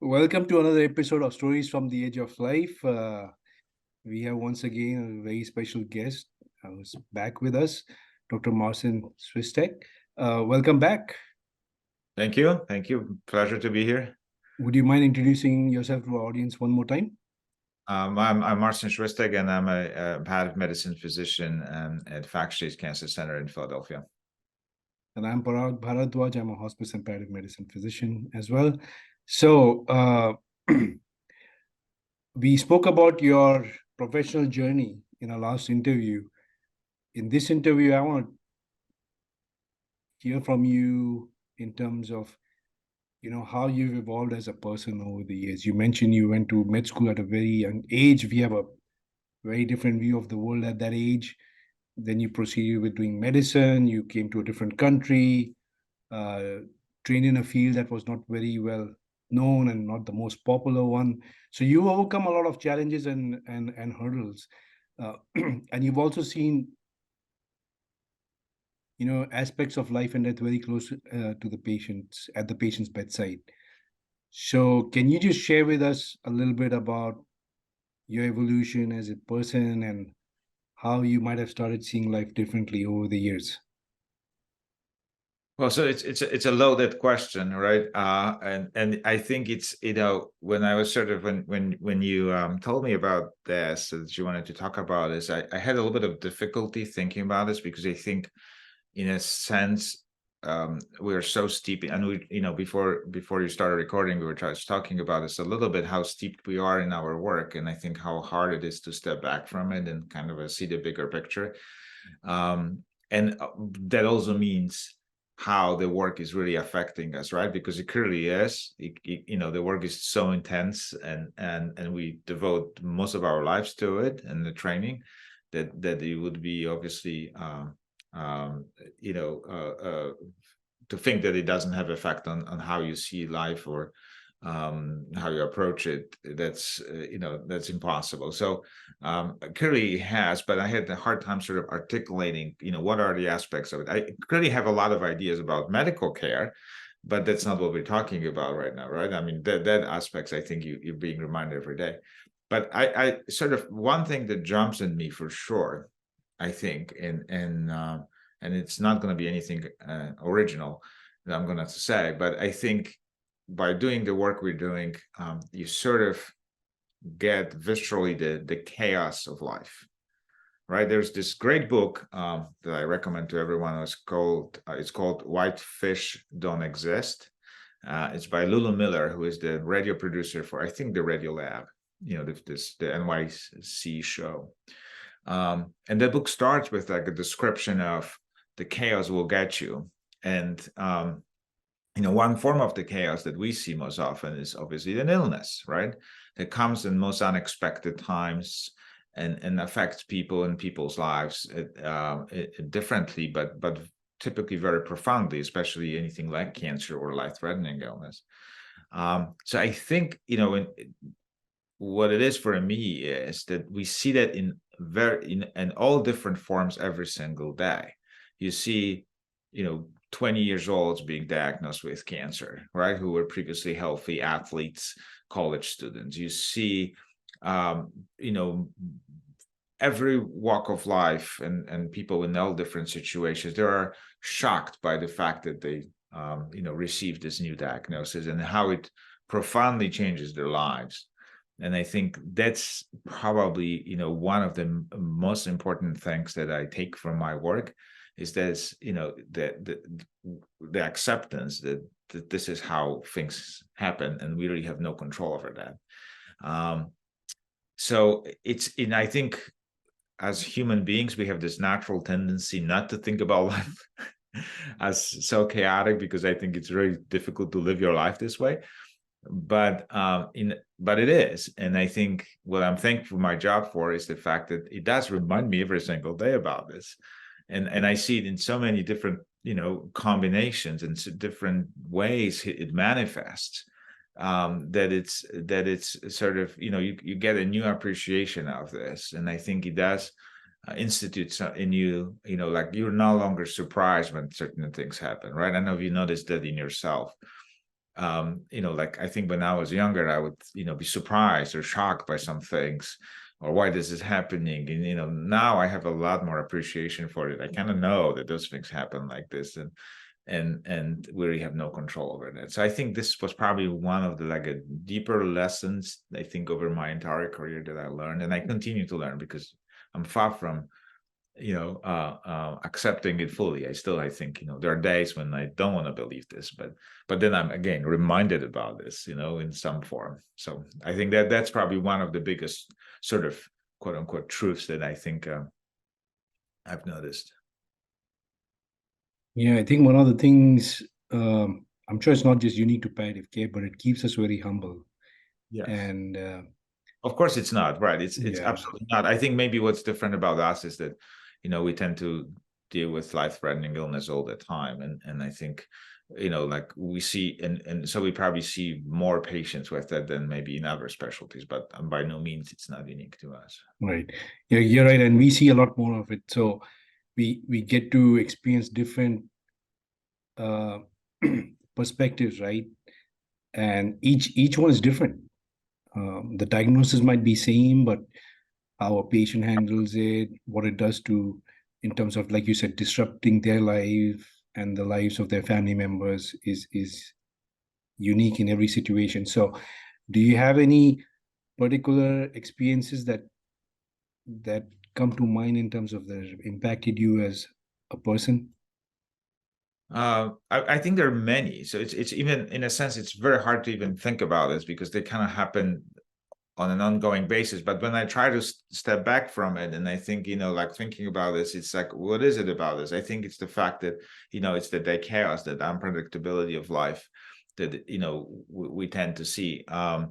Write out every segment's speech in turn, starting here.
Welcome to another episode of Stories from the Edge of Life. We have once again a very special guest who's back with us, Dr. Marcin Chwistek. Welcome back. Thank you. Thank you. Pleasure to be here. Would you mind introducing yourself to our audience one more time? I'm Marcin Chwistek, and I'm a palliative medicine physician at Faculty's Cancer Center in Philadelphia. And I'm Parag Bharadwaj. I'm a hospice and palliative medicine physician as well. So we spoke about your professional journey in our last interview. In this interview, I want to hear from you in terms of how you've evolved as a person over the years. You mentioned you went to med school at a very young age. We have a very different view of the world at that age. Then you proceeded with doing medicine. You came to a different country, trained in a field that was not very well known and not the most popular one. So you overcome a lot of challenges and hurdles. And you've also seen aspects of life and death very close to the patients at the patient's bedside. So can you just share with us a little bit about your evolution as a person and how you might have started seeing life differently over the years? Well, so it's a loaded question, right? And I think it's when I was sort of when you told me about this that you wanted to talk about this, I had a little bit of difficulty thinking about this because I think, in a sense, we are so steep, and we before you started recording, we were just talking about this a little bit, how steeped we are in our work, and I think how hard it is to step back from it and kind of see the bigger picture, and that also means how the work is really affecting us, right? Because it clearly is. The work is so intense, and we devote most of our lives to it and the training that it would be obviously to think that it doesn't have effect on how you see life or how you approach it. That's impossible. So clearly it has, but I had a hard time sort of articulating what are the aspects of it. I clearly have a lot of ideas about medical care, but that's not what we're talking about right now, right? I mean, that aspects, I think you're being reminded every day. But I sort of, one thing that jumps in me for sure, I think, and it's not going to be anything original that I'm going to say, but I think by doing the work we're doing, you sort of get viscerally the chaos of life, right? There's this great book that I recommend to everyone. It's called White Fish Don't Exist. It's by Lulu Miller, who is the radio producer for, I think, the Radio Lab, the NYC show. And the book starts with like a description of the chaos will get you. And one form of the chaos that we see most often is obviously an illness, right? That comes in most unexpected times and affects people and people's lives differently, but typically very profoundly, especially anything like cancer or life-threatening illness. So I think, what it is for me is that we see that in all different forms every single day. You see, 20 years olds being diagnosed with cancer, right? Who were previously healthy athletes, college students. You see, every walk of life and people in all different situations, they are shocked by the fact that they, received this new diagnosis and how it profoundly changes their lives. And I think that's probably, one of the most important things that I take from my work is this, the acceptance that this is how things happen and we really have no control over that. So and I think as human beings, we have this natural tendency not to think about life as so chaotic, because I think it's very difficult to live your life this way. But it is, and I think what I'm thankful for my job for is the fact that it does remind me every single day about this, and I see it in so many different combinations and different ways it manifests, that it's sort of you get a new appreciation of this, and I think it does institute in you, like you're no longer surprised when certain things happen, right? I know you noticed that in yourself. like I think when I was younger, I would, be surprised or shocked by some things, or why this is happening. And now I have a lot more appreciation for it. I kind of know that those things happen like this, and we really have no control over that. So I think this was probably one of the like a deeper lessons I think over my entire career that I learned, and I continue to learn because I'm far from accepting it fully. I think there are days when I don't want to believe this, but then I'm again reminded about this in some form. So I think that that's probably one of the biggest sort of quote unquote truths that I think I've noticed. Yeah, I think one of the things, I'm sure it's not just unique to palliative care, but it keeps us very humble. Yes. And Of course, it's not right. It's yeah, absolutely not. I think maybe what's different about us is that, we tend to deal with life-threatening illness all the time, and I think, like we see, and so we probably see more patients with that than maybe in other specialties, but by no means it's not unique to us. right. Yeah, you're right. And we see a lot more of it. So we get to experience different uh, perspectives, right? And each one is different. The diagnosis might be same, but how a patient handles it, what it does to, in terms of, like you said, disrupting their life and the lives of their family members is unique in every situation. So, do you have any particular experiences that come to mind in terms of that impacted you as a person? I think there are many. So it's even in a sense it's very hard to even think about this because they kind of happen on an ongoing basis. But when I try to step back from it and I think, like thinking about this, it's like, what is it about this? I think it's the fact that, it's the chaos, that unpredictability of life that, we tend to see. There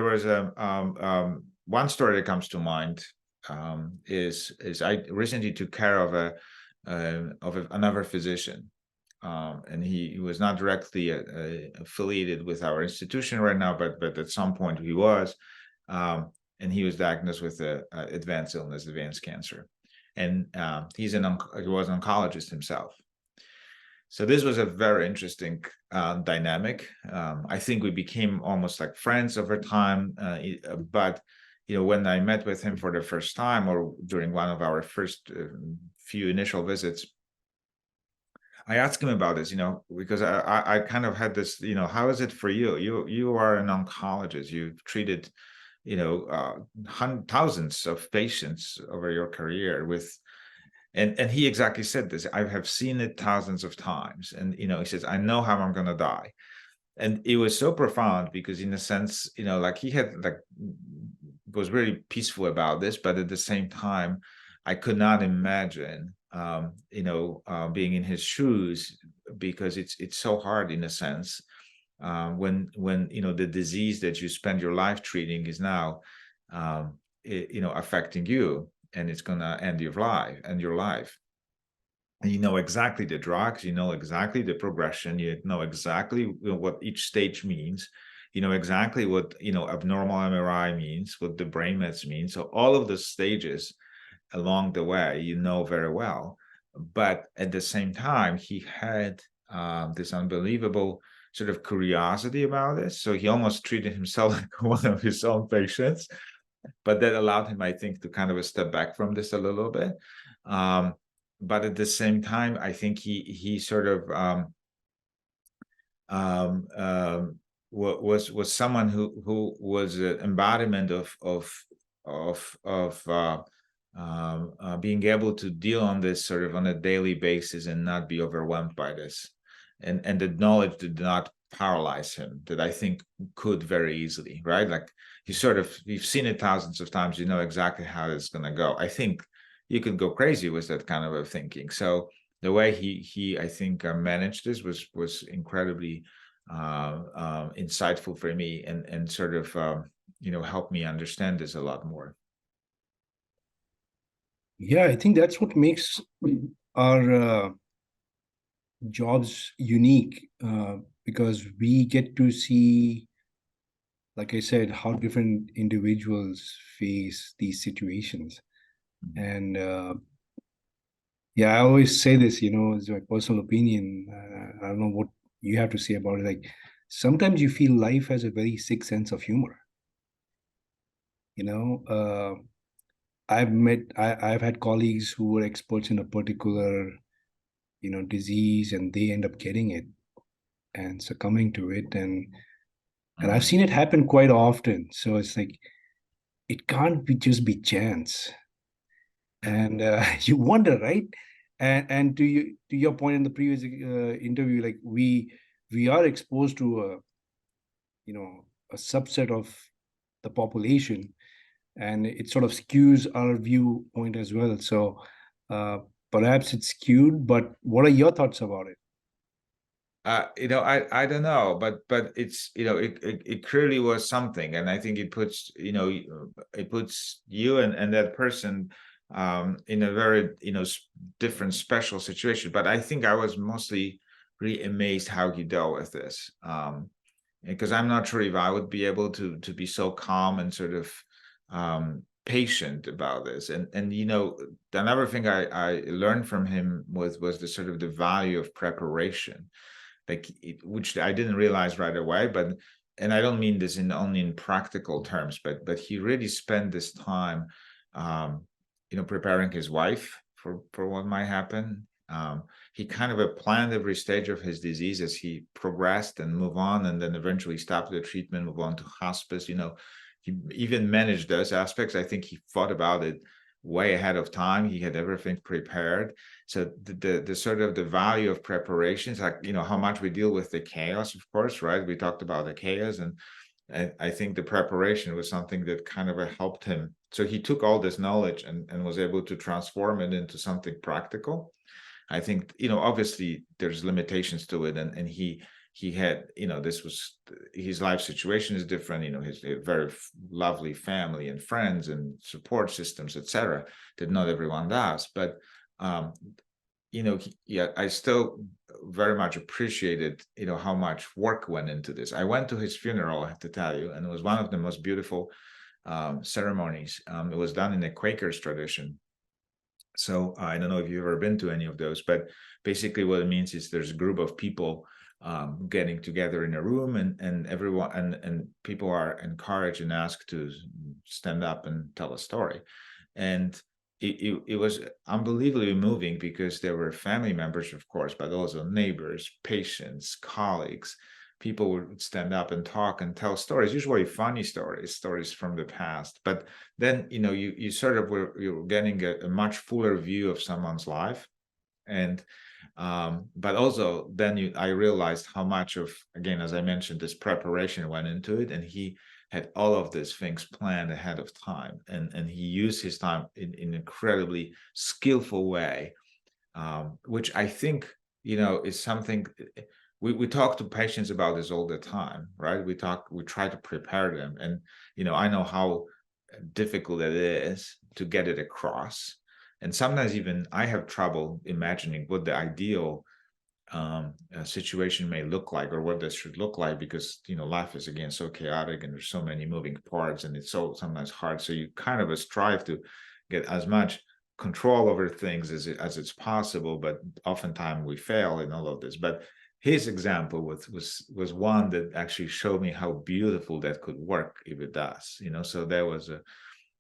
was one story that comes to mind is I recently took care of another physician, and he was not directly affiliated with our institution right now, but at some point he was, and he was diagnosed with advanced illness, advanced cancer, and he was an oncologist himself. So this was a very interesting dynamic. I think we became almost like friends over time, but when I met with him for the first time or during one of our first few initial visits, I asked him about this, because I kind of had this, how is it for you? You are an oncologist. You've treated, thousands of patients over your career with, and he exactly said this. I have seen it thousands of times, and he says, I know how I'm gonna die, and it was so profound because, in a sense, like he had like was really peaceful about this, but at the same time, I could not imagine, being in his shoes because it's so hard in a sense when the disease that you spend your life treating is now affecting you, and it's gonna end your life. And you know exactly the drugs, you know exactly the progression, you know exactly what each stage means, you know exactly what abnormal MRI means, what the brain mets mean. So all of the stages along the way, very well. But at the same time, he had this unbelievable sort of curiosity about this. So he almost treated himself like one of his own patients. But that allowed him, I think, to kind of step back from this a little bit. But at the same time, I think he sort of um, um, was someone who was an embodiment of being able to deal on this sort of on a daily basis and not be overwhelmed by this, and the knowledge did not paralyze him, that I think could very easily, right? Like you've seen it thousands of times, you know exactly how it's going to go. I think you could go crazy with that kind of a thinking. So the way he I think managed this was incredibly insightful for me, and sort of helped me understand this a lot more. Yeah, I think that's what makes our jobs unique, because we get to see, like I said, how different individuals face these situations. Mhm. And yeah, I always say this, it's my personal opinion. I don't know you have to say about it. Like sometimes you feel life has a very sick sense of humor. You know, I've had colleagues who were experts in a particular, disease, and they end up getting it and succumbing to it, and I've Mhm. seen it happen quite often. So it's like it can't be just be chance, and you wonder, right? And to your point in the previous interview, like we are exposed to a subset of the population, and it sort of skews our viewpoint as well. So uh, perhaps it's skewed, but what are your thoughts about it? I don't know, but it's it clearly was something, and I think it puts it puts you and that person in a very different special situation. But I think I was mostly really amazed how he dealt with this, because I'm not sure if I would be able to be so calm and sort of patient about this. And another thing I learned from him was the sort of the value of preparation, like which I didn't realize right away. But and I don't mean this in only in practical terms, but he really spent this time, um, preparing his wife for what might happen. He kind of planned every stage of his disease as he progressed and move on, and then eventually stopped the treatment, move on to hospice. He even managed those aspects. I think he thought about it way ahead of time. He had everything prepared. So the sort of the value of preparations, like how much we deal with the chaos, of course, right? We talked about the chaos, and I think the preparation was something that kind of helped him. So he took all this knowledge and was able to transform it into something practical. I think, obviously there's limitations to it, and he had, this was his life situation is different, his a very lovely family and friends and support systems, etc., that not everyone does. But um, yeah, I still very much appreciated, how much work went into this. I went to his funeral, I have to tell you, and it was one of the most beautiful ceremonies. It was done in a Quakers tradition. So I don't know if you've ever been to any of those, but basically what it means is there's a group of people getting together in a room, and everyone and people are encouraged and asked to stand up and tell a story. And it was unbelievably moving, because there were family members, of course, but also neighbors, patients, colleagues. People would stand up and talk and tell stories, usually funny stories from the past. But then you sort of you're getting a much fuller view of someone's life. And but also then I realized how much of, again, as I mentioned, this preparation went into it, and he had all of these things planned ahead of time, and he used his time in incredibly skillful way, which I think is something we talk to patients about this all the time, right? We try to prepare them, and I know how difficult it is to get it across. And sometimes even I have trouble imagining what the ideal situation may look like, or what this should look like, because life is, again, so chaotic, and there's so many moving parts, and it's so sometimes hard. So you kind of strive to get as much control over things as it's possible, but oftentimes we fail in all of this. But his example was one that actually showed me how beautiful that could work if it does. So that was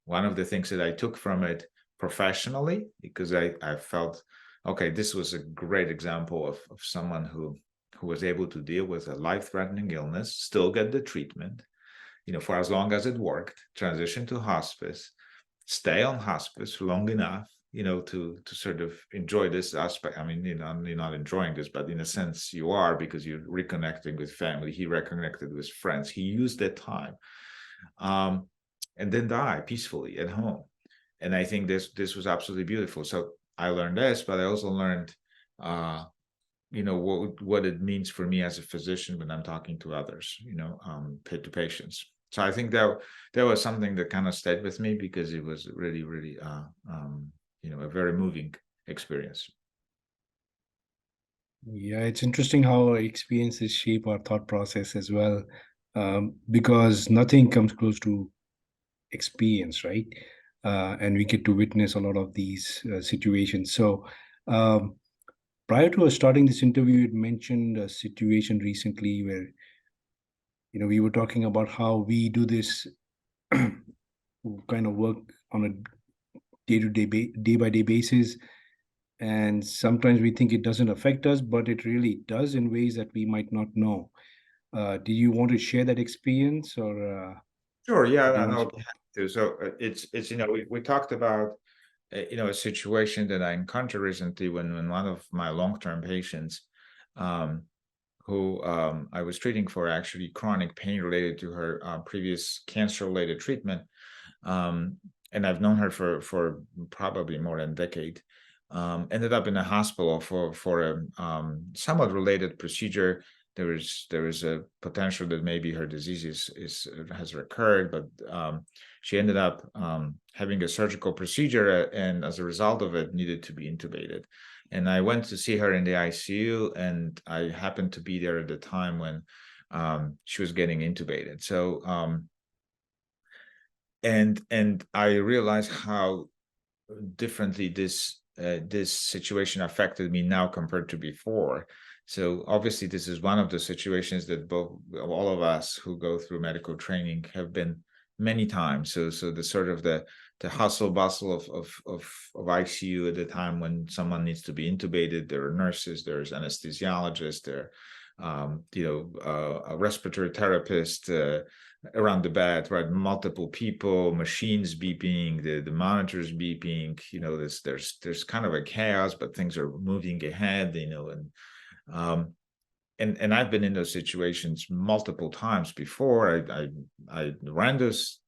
one of the things that I took from it professionally, because I felt, okay, this was a great example of someone who was able to deal with a life-threatening illness, still get the treatment, for as long as it worked, transition to hospice, stay on hospice long enough, to sort of enjoy this aspect. I mean, you're not enjoying this, but in a sense you are, because you're reconnecting with family. He reconnected with friends. He used that time, and then die peacefully at home. And I think this was absolutely beautiful. So I learned this, but I also learned, what it means for me as a physician when I'm talking to others, to patients. So I think that was something that kind of stayed with me, because it was really, really, a very moving experience. Yeah, it's interesting how our experiences shape our thought process as well, because nothing comes close to experience, right? And we get to witness a lot of these situations. So, um, prior to us starting this interview, you mentioned a situation recently where, we were talking about how we do this kind of work on a day-to-day, day-by-day basis. And sometimes we think it doesn't affect us, but it really does in ways that we might not know. Do you want to share that experience, or Sure. Yeah, do you want I'll to? be happy to. So it's we talked about a situation that I encountered recently when one of my long-term patients, um, who I was treating for actually chronic pain related to her previous cancer-related treatment, um, and I've known her for probably more than a decade. Ended up in a hospital for a somewhat related procedure. There is a potential that maybe her disease is has recurred, but she ended up having a surgical procedure, and as a result of it, needed to be intubated. And I went to see her in the ICU, and I happened to be there at the time when she was getting intubated. So and I realized how differently this situation affected me now compared to before. So obviously, this is one of the situations that both all of us who go through medical training have been many times. So the sort of the hustle bustle of ICU at the time when someone needs to be intubated. There are nurses, there's anesthesiologists, there, a respiratory therapist. Around the bed, right? Multiple people, machines beeping, the monitors beeping. There's kind of a chaos, but things are moving ahead. Um, and I've been in those situations multiple times before. I ran those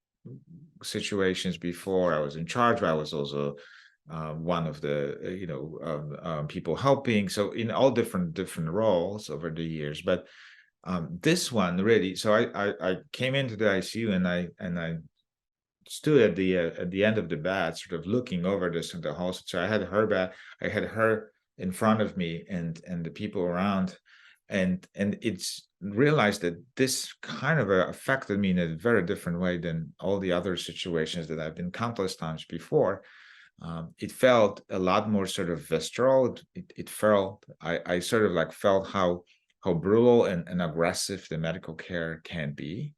situations before. I was in charge, but I was also one of the people helping. So in all different roles over the years, but this one really. So I came into the ICU, and I stood at the end of the bed, sort of looking over the whole. So I had her in front of me, and the people around, and it's realized that this kind of affected me in a very different way than all the other situations that I've been countless times before. It felt a lot more sort of visceral. It felt I sort of like felt how brutal and aggressive the medical care can be.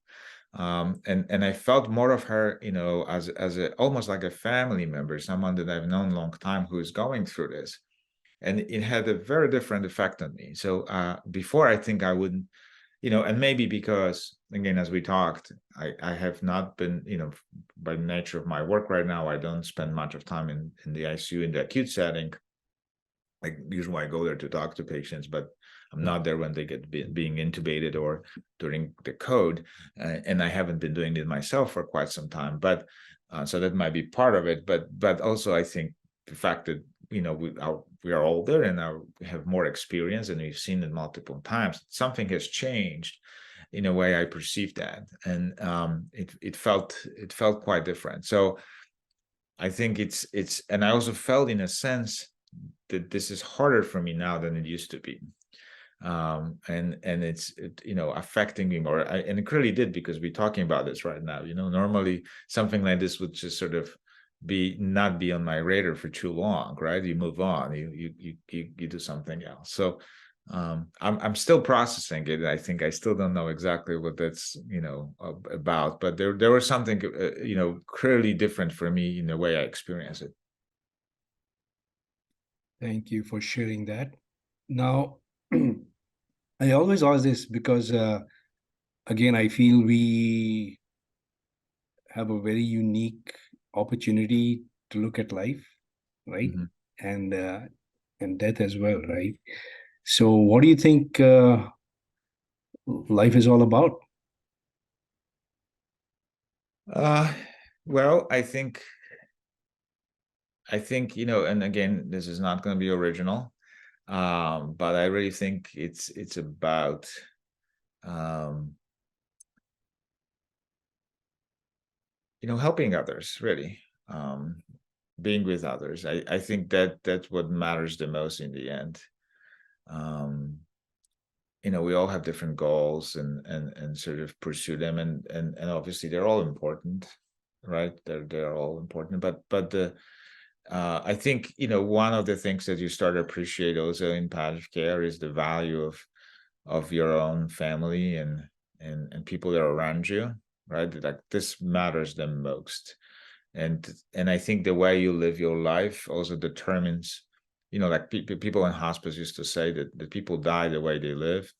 And I felt more of her, as a almost like a family member, someone that I've known a long time who is going through this. And it had a very different effect on me. So before, I think I wouldn't, and maybe because, again, as we talked, I have not been, by nature of my work right now, I don't spend much of time in the ICU in the acute setting. Like, usually I go there to talk to patients, but I'm not there when they get being intubated or during the code. And I haven't been doing it myself for quite some time. But so that might be part of it. But also, I think the fact that we are older, and we have more experience, and we've seen it multiple times. Something has changed in a way I perceive that, and it felt quite different. So I think and I also felt, in a sense, that this is harder for me now than it used to be. And it's affecting me more. And it clearly did, because we're talking about this right now. Normally something like this would just sort of not be on my radar for too long, right? You move on, you do something else. So I'm still processing it. I think I still don't know exactly what that's about, but there was something clearly different for me in the way I experience it. Thank you for sharing that. Now, I always ask this because, again, I feel we have a very unique opportunity to look at life, right? Mhm. And and death as well, right? So, what do you think life is all about? Uh, well, I think, and again, this is not going to be original, but I really think it's about um, helping others, really, being with others. I think that's what matters the most in the end. Um, we all have different goals, and sort of pursue them, and obviously they're all important, right? They're all important, but the I think, one of the things that you start to appreciate also in palliative care is the value of your own family and people that are around you, right? Like this matters the most. And I think the way you live your life also determines, like people in hospice used to say that people die the way they live.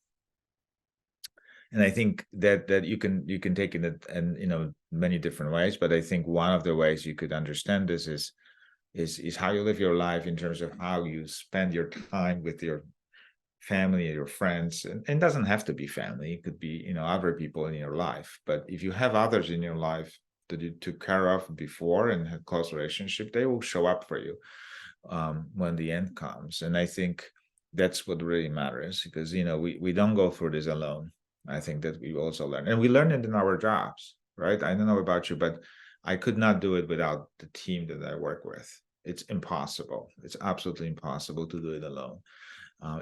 And I think that you can take it in many different ways, but I think one of the ways you could understand this is how you live your life in terms of how you spend your time with your family and your friends. And it doesn't have to be family, it could be other people in your life. But if you have others in your life that you took care of before and had close relationship, they will show up for you when the end comes. And I think that's what really matters, because we don't go through this alone. I think that we also learn, and we learn it in our jobs, right? I don't know about you, but I could not do it without the team that I work with. It's impossible. It's absolutely impossible to do it alone.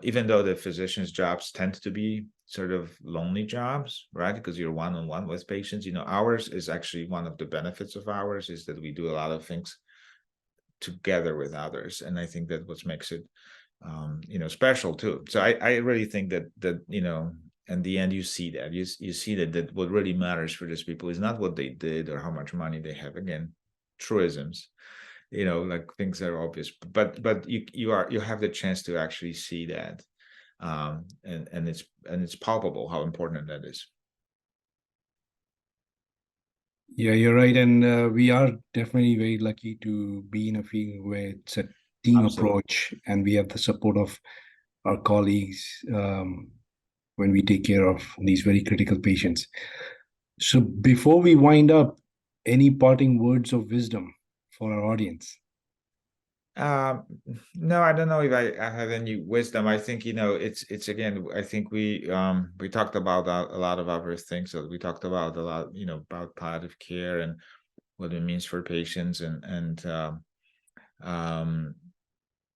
Even though the physician's jobs tend to be sort of lonely jobs, right? Because you're one-on-one with patients. Ours is actually, one of the benefits of ours is that we do a lot of things together with others, and I think that what makes it special too. So I really think that in the end, you see that you see that what really matters for these people is not what they did or how much money they have. Again, truisms, like things that are obvious, but you have the chance to actually see that, and it's palpable how important that is. Yeah, you're right. And we are definitely very lucky to be in a field where it's a team Absolutely. approach and we have the support of our colleagues when we take care of these very critical patients. So before we wind up, any parting words of wisdom for our audience? Um, no, I don't know if I have any wisdom. I think, it's again, I think we talked about a lot of other things. So we talked about a lot, about palliative care and what it means for patients. Um,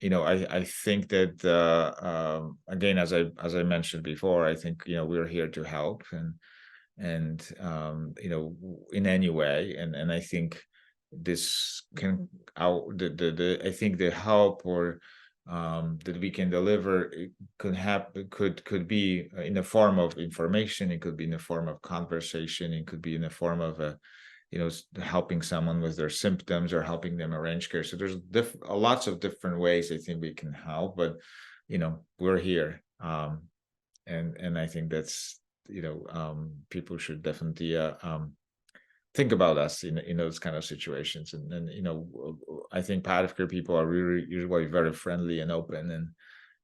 I think that again, as I mentioned before, I think, we're here to help and in any way. And I think this can I think the help or that we can deliver, it could be in the form of information, it could be in the form of conversation, it could be in the form of helping someone with their symptoms or helping them arrange care. So there's lots of different ways I think we can help, but we're here. And I think that's people should definitely think about us in those kind of situations. And I think palliative care people are really usually very friendly and open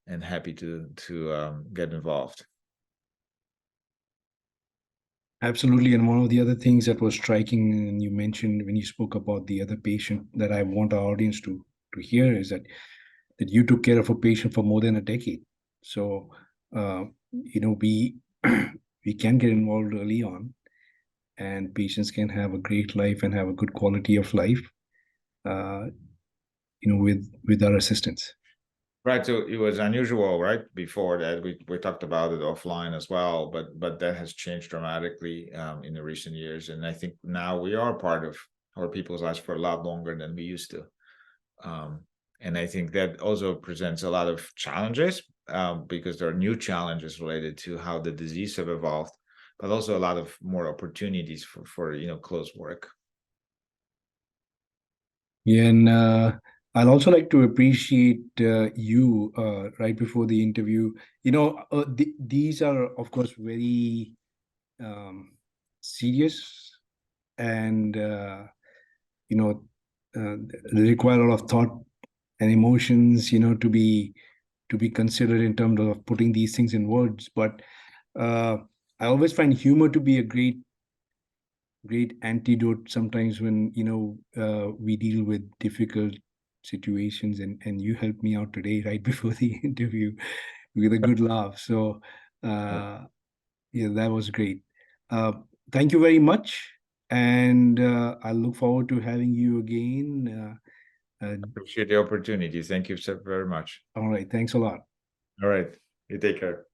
and happy to get involved. Absolutely. And one of the other things that was striking, and you mentioned when you spoke about the other patient, that I want our audience to hear is that you took care of a patient for more than a decade. So we we can get involved early on, and patients can have a great life and have a good quality of life, uh, with our assistance. Right. So it was unusual, right? Before that, we talked about it offline as well, but that has changed dramatically in the recent years. And I think now we are part of our people's lives for a lot longer than we used to. Um, and I think that also presents a lot of challenges, because there are new challenges related to how the disease have evolved, but also a lot of more opportunities for close work. Yeah, and I'll also like to appreciate you right before the interview. These are, of course, very serious, and you know, they require a lot of thought and emotions, to be considered in terms of putting these things in words. But I always find humor to be a great antidote sometimes when we deal with difficult situations, and you helped me out today right before the interview with a good laugh. So yeah, that was great. uh, thank you very much, and I look forward to having you again. Appreciate the opportunity. Thank you so very much. All right, thanks a lot. All right. You take care.